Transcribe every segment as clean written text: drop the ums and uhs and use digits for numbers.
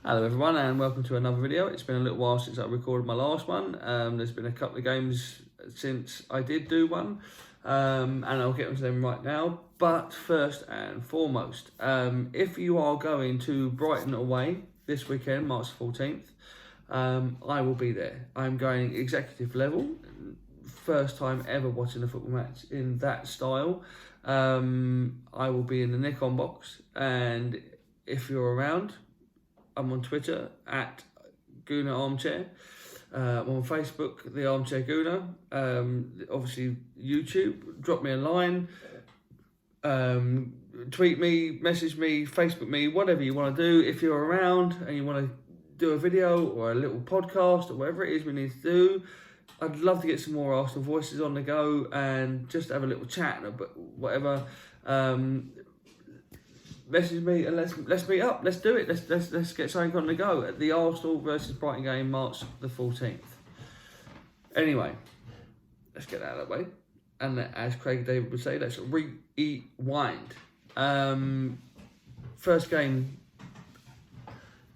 Hello everyone and welcome to another video. It's been a little while since I recorded my last one. There's been a couple of games since I did do one, and I'll get onto them right now. But first and foremost, if you are going to Brighton away this weekend, March 14th, I will be there. I'm going executive level, first time ever watching a football match in that style. I will be in the Nikon box, and if you're around, I'm on Twitter at Gooner Armchair. I'm on Facebook, The Armchair Gooner. Obviously, YouTube. Drop me a line. Tweet me, message me, Facebook me, whatever you want to do. If you're around and you want to do a video or a little podcast or whatever it is we need to do, I'd love to get some more Arsenal voices on the go and just have a little chat, but whatever. Message me and let's meet up. Let's do it. Let's get something on the go at the Arsenal versus Brighton game, March the 14th. Anyway, let's get that out of the way. And as Craig David would say, let's rewind. First game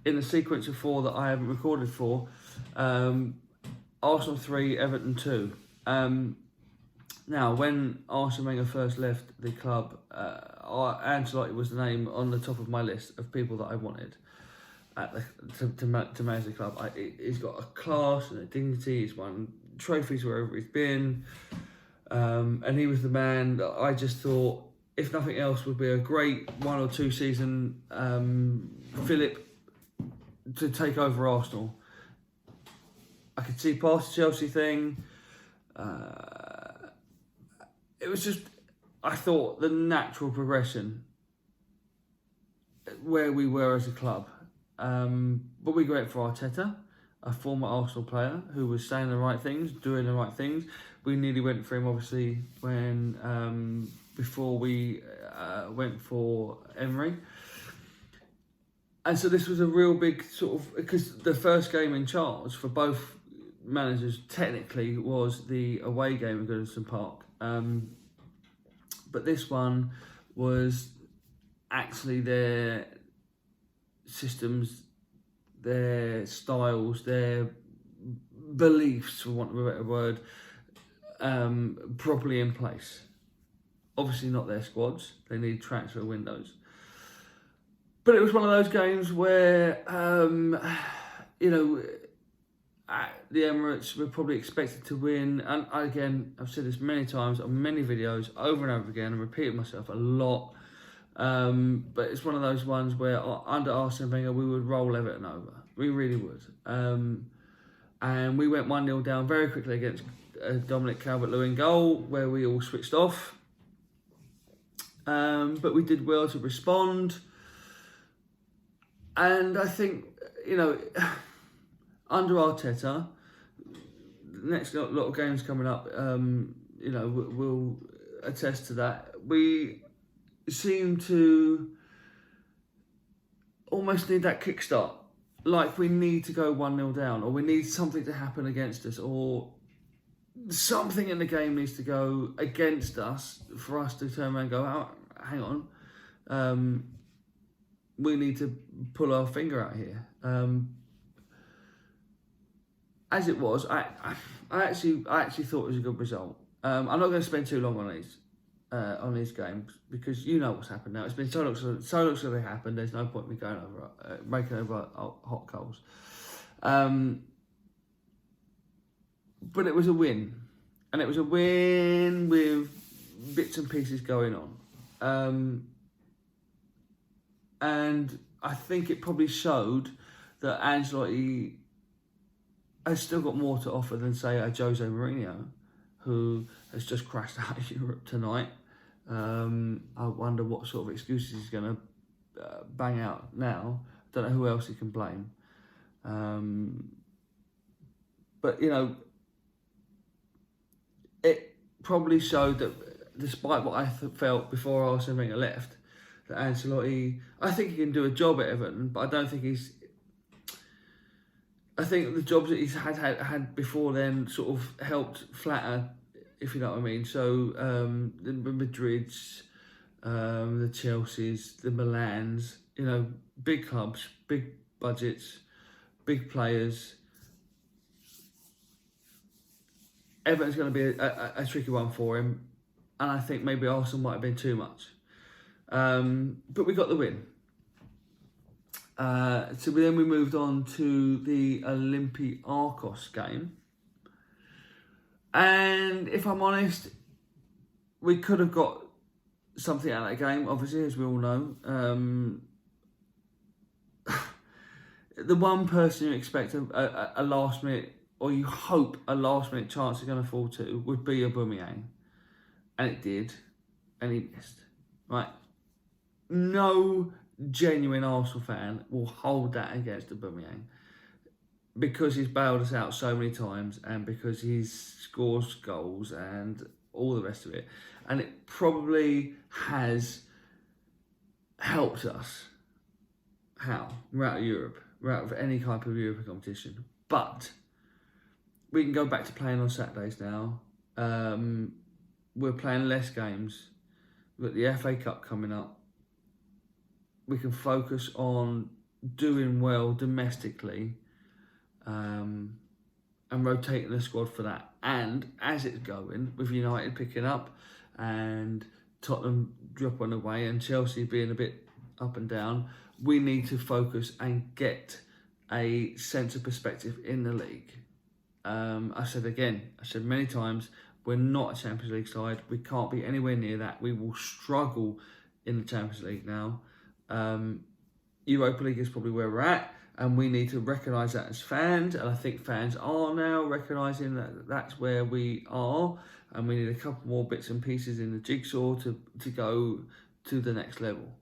in the sequence of four that I haven't recorded for. Arsenal 3, Everton 2. Now, when Arsene Wenger first left the club, Ancelotti was the name on the top of my list of people that I wanted to manage the club. He's got a class and a dignity. He's won trophies wherever he's been, and he was the man that I just thought, if nothing else, would be a great 1 or 2 season Philip to take over Arsenal. I could see past the Chelsea thing. It was just, I thought, the natural progression where we were as a club. But we went for Arteta, a former Arsenal player who was saying the right things, doing the right things. We nearly went for him, obviously, when before we went for Emery. And so this was a real big sort of, because the first game in charge for both managers technically was the away game at Goodison Park. But this one was actually their systems, their styles, their beliefs, for want of a better word, properly in place. Obviously not their squads, they need transfer windows. But it was one of those games where, at the Emirates, we're probably expected to win. And again, I've said this many times on many videos, over and over again, and repeated myself a lot. But it's one of those ones where under Arsene Wenger, we would roll Everton over. We really would. And we went 1-0 down very quickly against Dominic Calvert-Lewin goal, where we all switched off. But we did well to respond. And I think, under Arteta, the next lot of games coming up, will attest to that. We seem to almost need that kickstart. Like we need to go 1-0 down, or we need something to happen against us, or something in the game needs to go against us for us to turn around and go, oh, hang on, we need to pull our finger out here. As it was, I actually thought it was a good result. I'm not going to spend too long on these games because you know what's happened now. It's been so long since they happened. There's no point in me going over making over hot coals. But it was a win, and it was a win with bits and pieces going on. And I think it probably showed that Ancelotti has still got more to offer than, say, a Jose Mourinho, who has just crashed out of Europe tonight. I wonder what sort of excuses he's going to bang out now. Don't know who else he can blame. But, it probably showed that despite what I felt before Arsene Wenger left, that Ancelotti, I think he can do a job at Everton, but I don't think he's... I think the jobs that he's had before then sort of helped flatter, if you know what I mean. So the Madrids, the Chelseas, the Milans, big clubs, big budgets, big players. Everton's going to be a tricky one for him, and I think maybe Arsenal might have been too much. But we got the win. So we moved on to the Olympiacos game. And if I'm honest, we could have got something out of that game, obviously, as we all know. The one person you expect a last minute, or you hope a last minute chance is going to fall to, would be Aubameyang. And it did, and he missed. Right? No genuine Arsenal fan will hold that against Aubameyang, because he's bailed us out so many times, and because he scores goals and all the rest of it. And it probably has helped us. How? We're out of Europe. We're out of any type of European competition. But we can go back to playing on Saturdays now. We're playing less games. We've got the FA Cup coming up. We can focus on doing well domestically, and rotating the squad for that. And as it's going, with United picking up and Tottenham dropping away and Chelsea being a bit up and down, we need to focus and get a sense of perspective in the league. I said many times, we're not a Champions League side. We can't be anywhere near that. We will struggle in the Champions League now. Europa League is probably where we're at, and we need to recognise that as fans, and I think fans are now recognising that that's where we are, and we need a couple more bits and pieces in the jigsaw to go to the next level.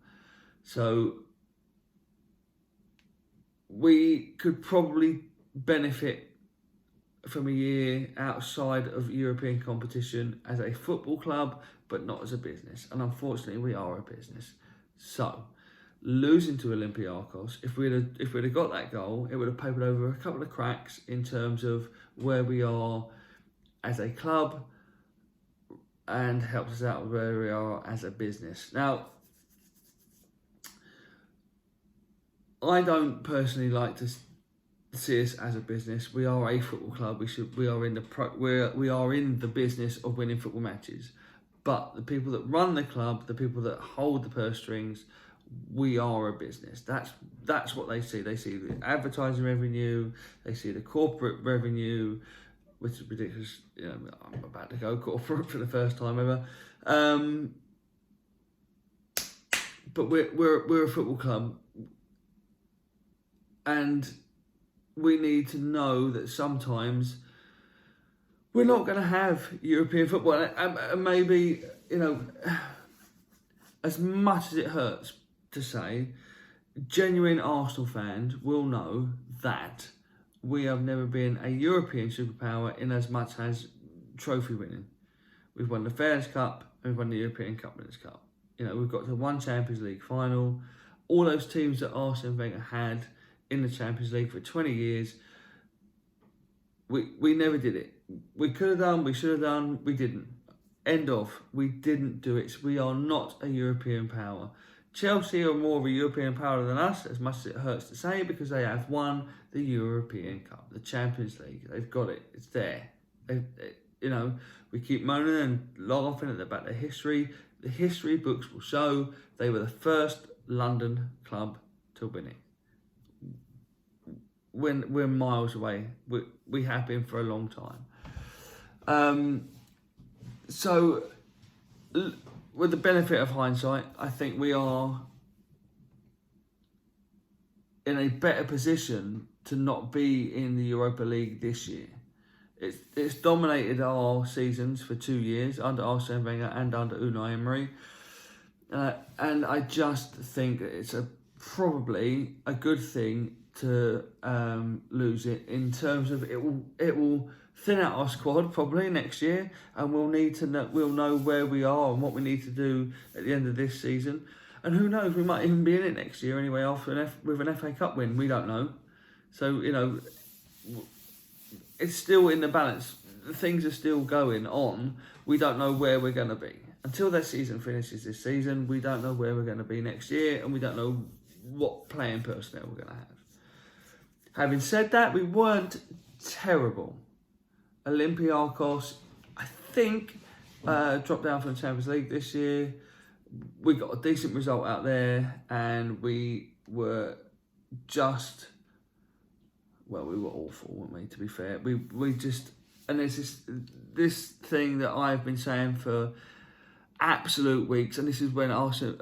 So we could probably benefit from a year outside of European competition as a football club, but not as a business, and unfortunately we are a business. So losing to Olympiacos, if we'd have got that goal, it would have papered over a couple of cracks in terms of where we are as a club, and helped us out where we are as a business. Now, I don't personally like to see us as a business. We are a football club. We are in the business of winning football matches. But the people that run the club, the people that hold the purse strings, we are a business. That's what they see. They see the advertising revenue, they see the corporate revenue, which is ridiculous. You know, I'm about to go corporate for the first time ever. But we're a football club, and we need to know that sometimes we're not going to have European football, and maybe, you know, as much as it hurts to say, genuine Arsenal fans will know that we have never been a European superpower in as much as trophy winning. We've won the Fairness Cup and we've won the European Cup Winners' Cup. You know, we've got to one Champions League final. All those teams that Arsene Wenger had in the Champions League for 20 years, we never did it. We could have done, we should have done, we didn't. End of. We didn't do it. So we are not a European power. Chelsea are more of a European power than us, as much as it hurts to say, because they have won the European Cup, the Champions League. They've got it. It's there. You know, we keep moaning and laughing about their history. The history books will show they were the first London club to win it. We're miles away. We have been for a long time. So, with the benefit of hindsight, I think we are in a better position to not be in the Europa League this year. It's dominated our seasons for 2 years under Arsene Wenger and under Unai Emery, and I just think it's probably a good thing to lose it, in terms of it will thin out our squad probably next year, and we'll know where we are and what we need to do at the end of this season. And who knows, we might even be in it next year anyway after with an FA Cup win. We don't know. So, you know, it's still in the balance. Things are still going on. We don't know where we're going to be. Until that season finishes this season, we don't know where we're going to be next year, and we don't know what playing personnel we're going to have. Having said that, we weren't terrible. Olympiacos, I think, dropped down from the Champions League this year. We got a decent result out there, and we were just, well, we were awful, weren't we, to be fair. We just, and there's this thing that I've been saying for absolute weeks, and this is when Arsenal,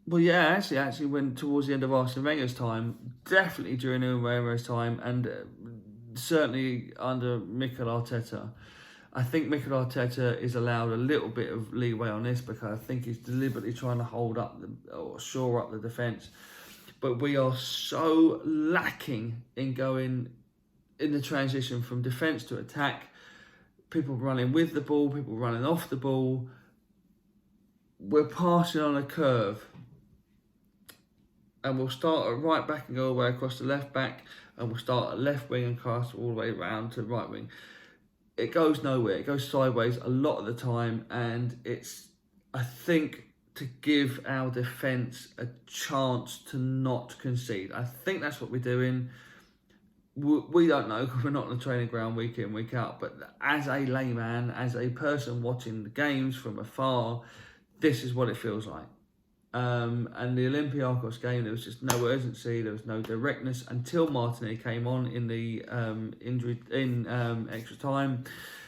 actually when towards the end of Arsene Wenger's time, definitely during Wenger's time, and certainly under Mikel Arteta. I think Mikel Arteta is allowed a little bit of leeway on this because I think he's deliberately trying to shore up the defence. But we are so lacking in going in the transition from defence to attack. People running with the ball, people running off the ball. We're passing on a curve. And we'll start at right back and go all the way across the left back. And we'll start at left wing and cast all the way around to right wing. It goes nowhere. It goes sideways a lot of the time. And it's, I think, to give our defence a chance to not concede. I think that's what we're doing. We don't know because we're not on the training ground week in, week out. But as a layman, as a person watching the games from afar, this is what it feels like. And the Olympiacos game, there was just no urgency, there was no directness until Martinelli came on in the extra time.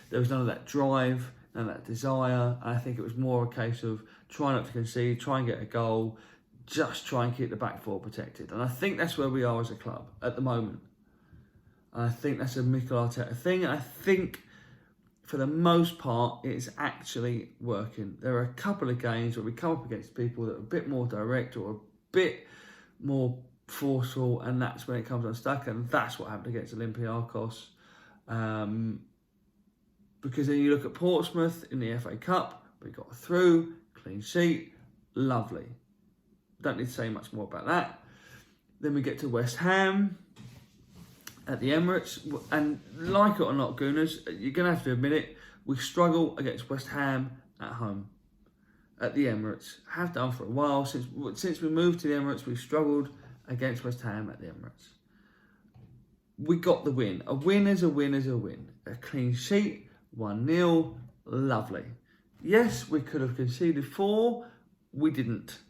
There was none of that drive, none of that desire. I think it was more a case of trying not to concede, try and get a goal, just try and keep the back four protected. And I think that's where we are as a club at the moment. And I think that's a Mikel Arteta thing. And I think for the most part, it's actually working. There are a couple of games where we come up against people that are a bit more direct or a bit more forceful, and that's when it comes unstuck, and that's what happened against Olympiacos. Because then you look at Portsmouth in the FA Cup, we got through, clean sheet, lovely. Don't need to say much more about that. Then we get to West Ham at the Emirates, and like it or not, Gooners, you're going to have to admit it, we struggle against West Ham at home, at the Emirates. Have done for a while. Since we moved to the Emirates, we've struggled against West Ham at the Emirates. We got the win. A win is a win is a win. A clean sheet, 1-0, lovely. Yes, we could have conceded 4, we didn't.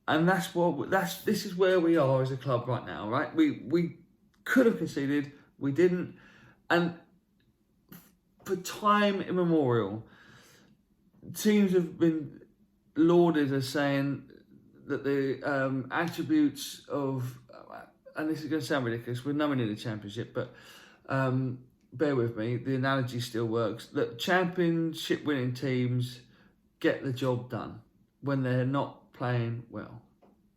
And this is where we are as a club right now, right? We could have conceded, we didn't, and for time immemorial, teams have been lauded as saying that the attributes of, and this is going to sound ridiculous, we're nowhere near the Championship, but bear with me, the analogy still works, that Championship winning teams get the job done when they're not playing well.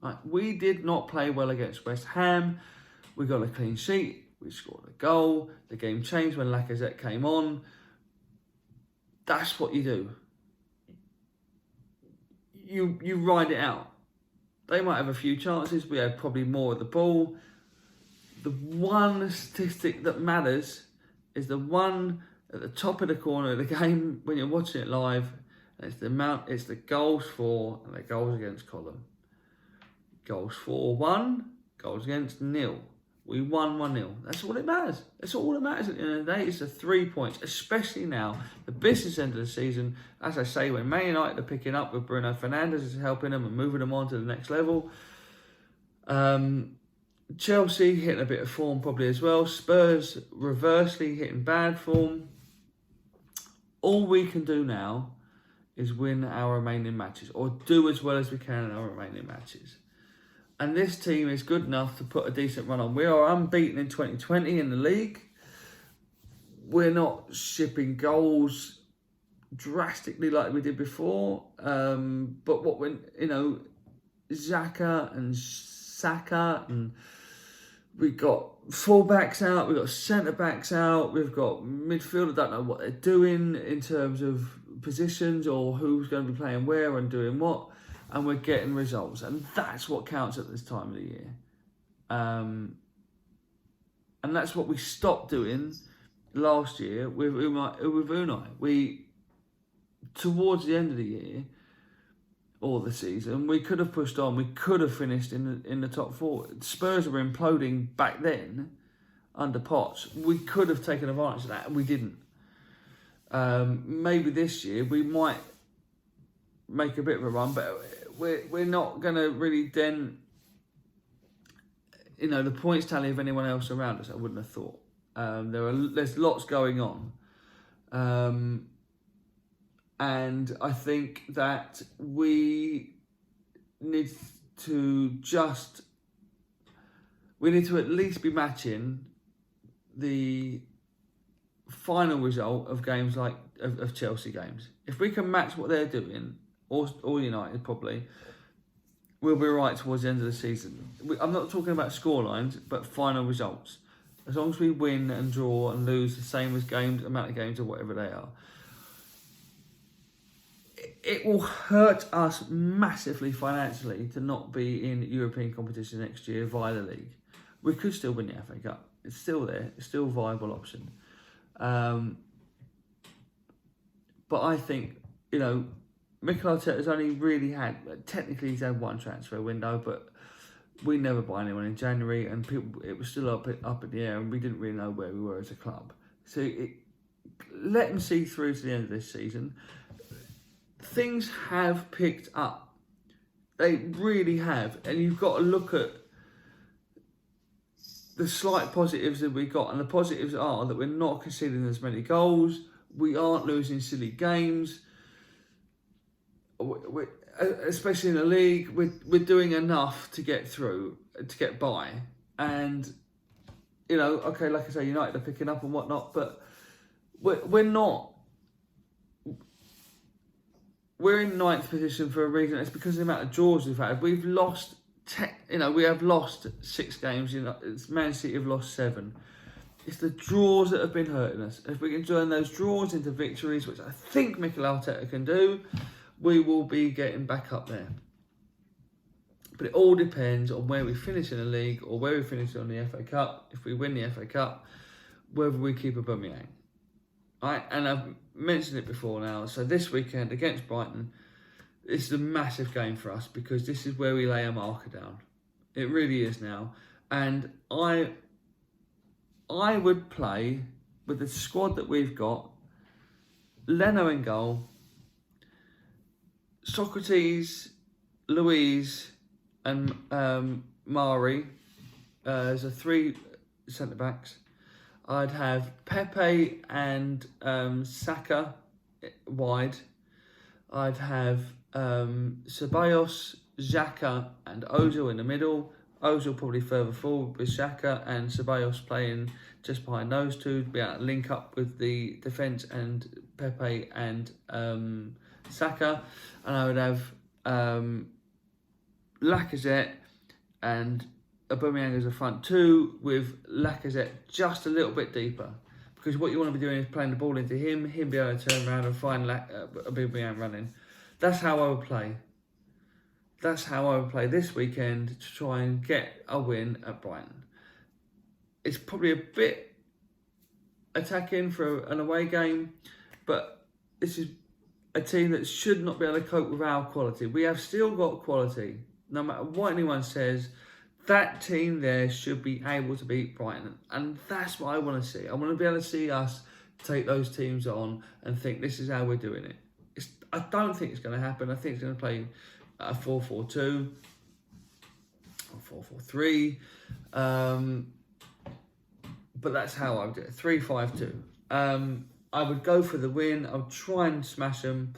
Right? We did not play well against West Ham. We got a clean sheet, we scored a goal, the game changed when Lacazette came on. That's what you do. You ride it out. They might have a few chances, we had probably more of the ball. The one statistic that matters is the one at the top of the corner of the game when you're watching it live, and it's the goals for and the goals against column. Goals for 1, goals against 0. We won 1-0. That's all it matters. That's all that matters at the end of the day. It's the 3 points, especially now, the business end of the season. As I say, when Man United are picking up with Bruno Fernandes is helping them and moving them on to the next level. Chelsea hitting a bit of form probably as well. Spurs reversely hitting bad form. All we can do now is win our remaining matches or do as well as we can in our remaining matches. And this team is good enough to put a decent run on. We are unbeaten in 2020 in the league. We're not shipping goals drastically like we did before. But what when Xhaka and Saka, and we've got full-backs out, we've got centre-backs out, we've got midfield, I don't know what they're doing in terms of positions or who's going to be playing where and doing what. And we're getting results. And that's what counts at this time of the year. And that's what we stopped doing last year with Unai. Towards the end of the year, all the season. We could have pushed on. We could have finished in the top four. Spurs were imploding back then under Potts. We could have taken advantage of that, and we didn't. Maybe this year we might make a bit of a run, but we're not going to really dent, the points tally of anyone else around us. I wouldn't have thought. There's lots going on, and I think that we need to at least be matching the final result of games like of Chelsea games. If we can match what they're doing, or United probably, we'll be right towards the end of the season. I'm not talking about scorelines, but final results. As long as we win and draw and lose the same amount of games or whatever they are, it will hurt us massively financially to not be in European competition next year via the league. We could still win the FA Cup. It's still there. It's still a viable option. But I think, Mikel Arteta's only really technically he's had one transfer window, but we never buy anyone in January, and it was still up in the air, and we didn't really know where we were as a club. So let them see through to the end of this season. Things have picked up. They really have, and you've got to look at the slight positives that we got, and the positives are that we're not conceding as many goals. We aren't losing silly games. Especially in the league, we're doing enough to get through, to get by. And, okay, like I say, United are picking up and whatnot, but we're not. We're in ninth position for a reason. It's because of the amount of draws we've had. We've lost, we have lost 6 games. Man City have lost 7. It's the draws that have been hurting us. If we can turn those draws into victories, which I think Mikel Arteta can do, we will be getting back up there. But it all depends on where we finish in the league or where we finish on the FA Cup. If we win the FA Cup, whether we keep Aubameyang. Right? And I've mentioned it before now. So this weekend against Brighton, this is a massive game for us because this is where we lay a marker down. It really is now. And I would play with the squad that we've got, Leno in goal, Socrates, Luiz and Mari as the 3 centre-backs. I'd have Pepe and Saka wide. I'd have Ceballos, Xhaka and Ozil in the middle. Ozil probably further forward with Xhaka and Ceballos playing just behind those two to be able to link up with the defence and Pepe and Saka. And I would have Lacazette and Aubameyang as a front 2 with Lacazette just a little bit deeper. Because what you want to be doing is playing the ball into him be able to turn around and find Aubameyang running. That's how I would play. That's how I would play this weekend to try and get a win at Brighton. It's probably a bit attacking for an away game, but this is a team that should not be able to cope with our quality. We have still got quality. No matter what anyone says, that team there should be able to beat Brighton. And that's what I want to see. I want to be able to see us take those teams on and think this is how we're doing it. I don't think it's going to happen. I think it's going to play a 4-4-2 or 4-4-3. But that's how I would do it. 3-5-2. I would go for the win. I would try and smash them.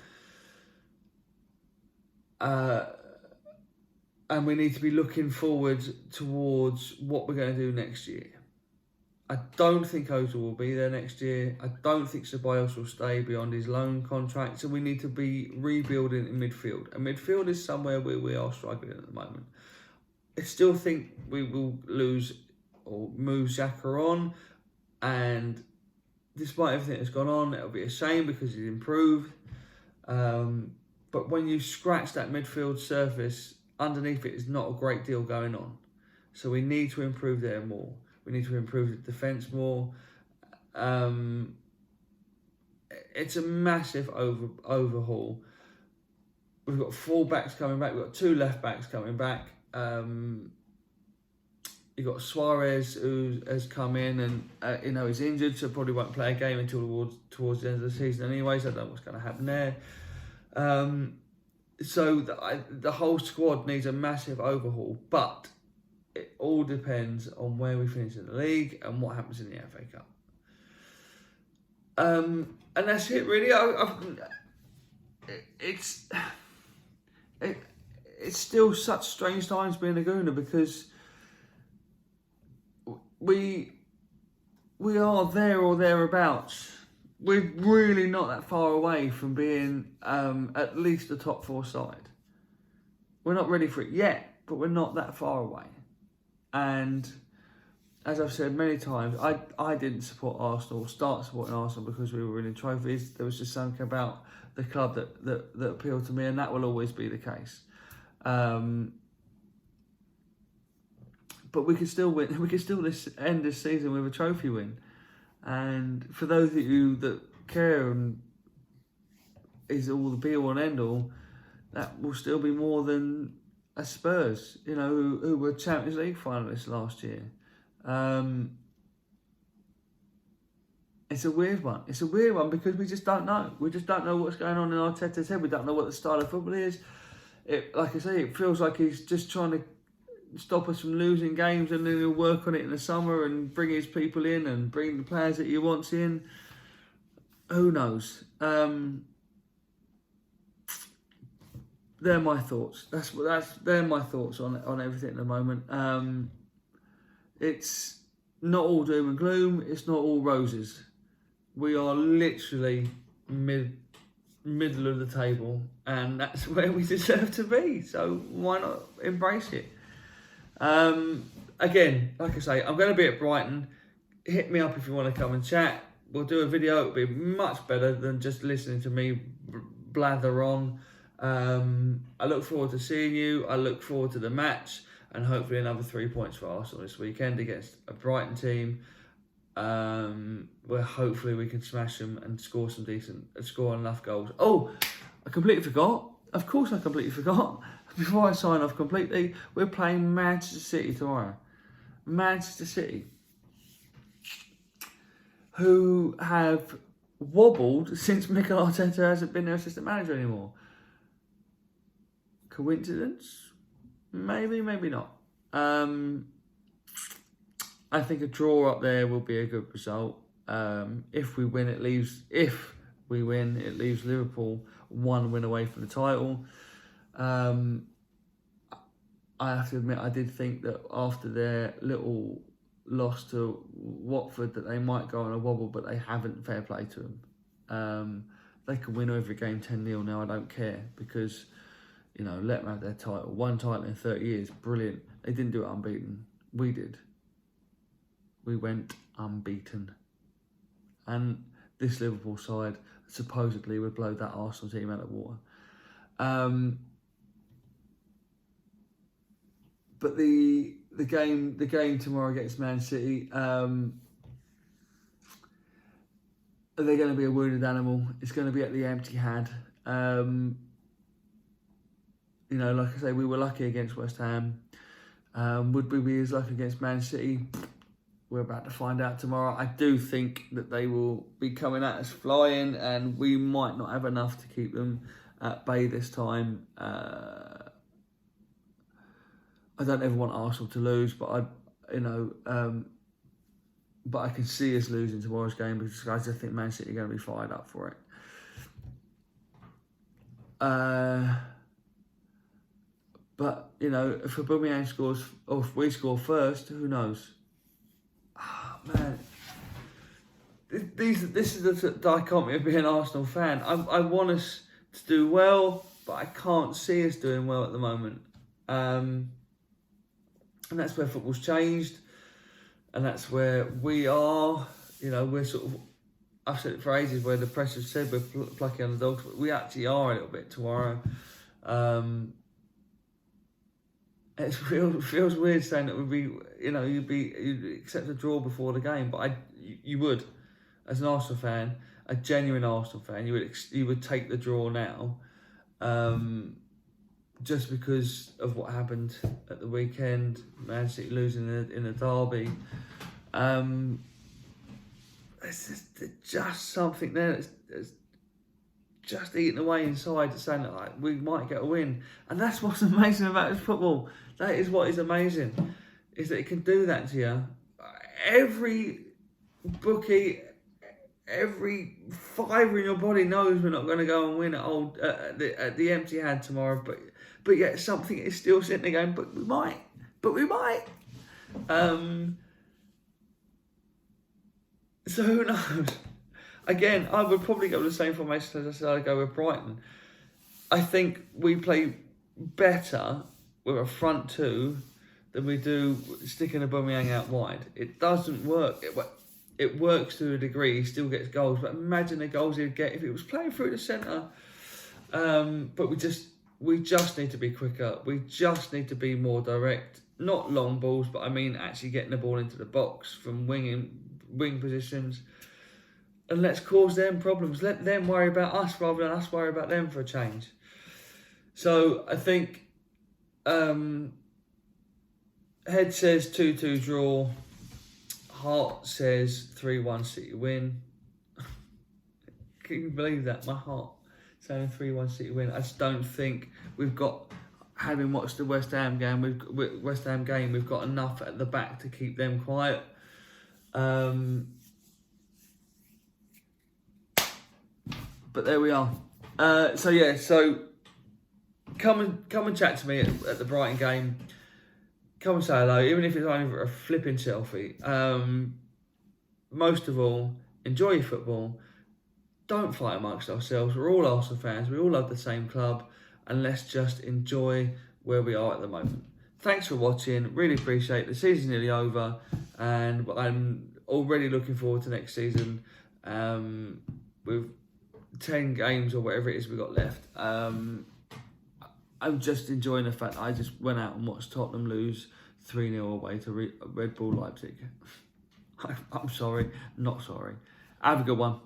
And we need to be looking forward towards what we're going to do next year. I don't think Ozil will be there next year. I don't think Ceballos will stay beyond his loan contract. So we need to be rebuilding in midfield. And midfield is somewhere where we are struggling at the moment. I still think we will lose or move Xhaka on. And despite everything that's gone on, it'll be a shame because he's improved. But when you scratch that midfield surface, underneath it is not a great deal going on. So we need to improve there more. We need to improve the defence more. It's a massive overhaul. we've got full backs coming back. We've got 2 left backs coming back. You've got Suarez, who has come in and he's injured, so probably won't play a game until towards the end of the season anyway, so I don't know what's going to happen there. So the whole squad needs a massive overhaul, but it all depends on where we finish in the league and what happens in the FA Cup. And that's it, really. It's still such strange times being a Gooner, because we are there or thereabouts. We're really not that far away from being at least a top 4 side. We're not ready for it yet, but we're not that far away. And as I've said many times, I didn't support Arsenal, start supporting Arsenal because we were winning trophies. There was just something about the club that appealed to me, and that will always be the case. But we could still win. We could still end this season with a trophy win. And for those of you that care and is all the be all and end all, that will still be more than a Spurs, who were Champions League finalists last year. It's a weird one. It's a weird one because we just don't know. We just don't know what's going on in Arteta's head. We don't know what the style of football is. Like I say, it feels like he's just trying to stop us from losing games, and then he'll work on it in the summer and bring his people in and bring the players that he wants in. Who knows? They're my thoughts. They're my thoughts on everything at the moment. It's not all doom and gloom. It's not all roses. We are literally middle of the table, and that's where we deserve to be. So why not embrace it? Again, like I say, I'm going to be at Brighton. Hit me up if you want to come and chat. We'll do a video. It'll be much better than just listening to me blather on. I look forward to seeing you. I look forward to the match, and hopefully another 3 points for Arsenal this weekend against a Brighton team, where hopefully we can smash them and score enough goals. Oh, I completely forgot. Of course I completely forgot. Before I sign off completely, we're playing Manchester City tomorrow. Manchester City, who have wobbled since Mikel Arteta hasn't been their assistant manager anymore. Coincidence? Maybe, maybe not. I think a draw up there will be a good result. If we win, it leaves Liverpool 1 win away from the title. I have to admit, I did think that after their little loss to Watford that they might go on a wobble, but they haven't. Fair play to them. They can win every game 10-0 now. I don't care, because let them have their title. 1 title in 30 years, brilliant. They didn't do it unbeaten. We did. We went unbeaten. And this Liverpool side supposedly would blow that Arsenal team out of water. But the game tomorrow against Man City, they're going to be a wounded animal. It's going to be at the empty had. Like I say, we were lucky against West Ham. Would we be as lucky against Man City? We're about to find out tomorrow. I do think that they will be coming at us flying, and we might not have enough to keep them at bay this time. I don't ever want Arsenal to lose, but but I can see us losing tomorrow's game, because I just think Man City are going to be fired up for it. But if Aubameyang scores, or if we score first, who knows? Man, this is the dichotomy of being an Arsenal fan. I want us to do well, but I can't see us doing well at the moment. And that's where football's changed, and that's where we are. We're sort of, I've said it for ages, where the press has said we're plucky underdogs, but we actually are a little bit tomorrow. It feels weird saying that you'd accept a draw before the game, but you would, as an Arsenal fan, a genuine Arsenal fan, you would take the draw now, just because of what happened at the weekend, Man City losing in the derby. There's just something there that's just eating away inside, saying that like, we might get a win. And that's what's amazing about this football. That is what is amazing, is that it can do that to you. Every bookie, every fibre in your body knows we're not going to go and win at the Empty Hand tomorrow, but yet something is still sitting there going, but we might. So who knows? Again, I would probably go with the same formation as I said I'd go with Brighton. I think we play better with a front two than we do sticking Aubameyang out wide. It doesn't work. It works to a degree. He still gets goals, but imagine the goals he'd get if he was playing through the centre. But we just need to be quicker. We just need to be more direct. Not long balls, but I mean actually getting the ball into the box from wing positions. And let's cause them problems. Let them worry about us rather than us worry about them for a change. So I think head says 2-2 draw. Heart says 3-1 City win. Can you believe that? My heart saying 3-1 City win. I just don't think we've got, having watched the West Ham game, we've got enough at the back to keep them quiet. But there we are. So come and chat to me at the Brighton game. Come and say hello, even if it's only for a flipping selfie. Most of all, enjoy your football. Don't fight amongst ourselves. We're all Arsenal fans. We all love the same club. And let's just enjoy where we are at the moment. Thanks for watching. Really appreciate it. The season's nearly over. And I'm already looking forward to next season. With 10 games or whatever it is we got left. I'm just enjoying the fact that I just went out and watched Tottenham lose 3-0 away to Red Bull Leipzig. I'm sorry, not sorry. Have a good one.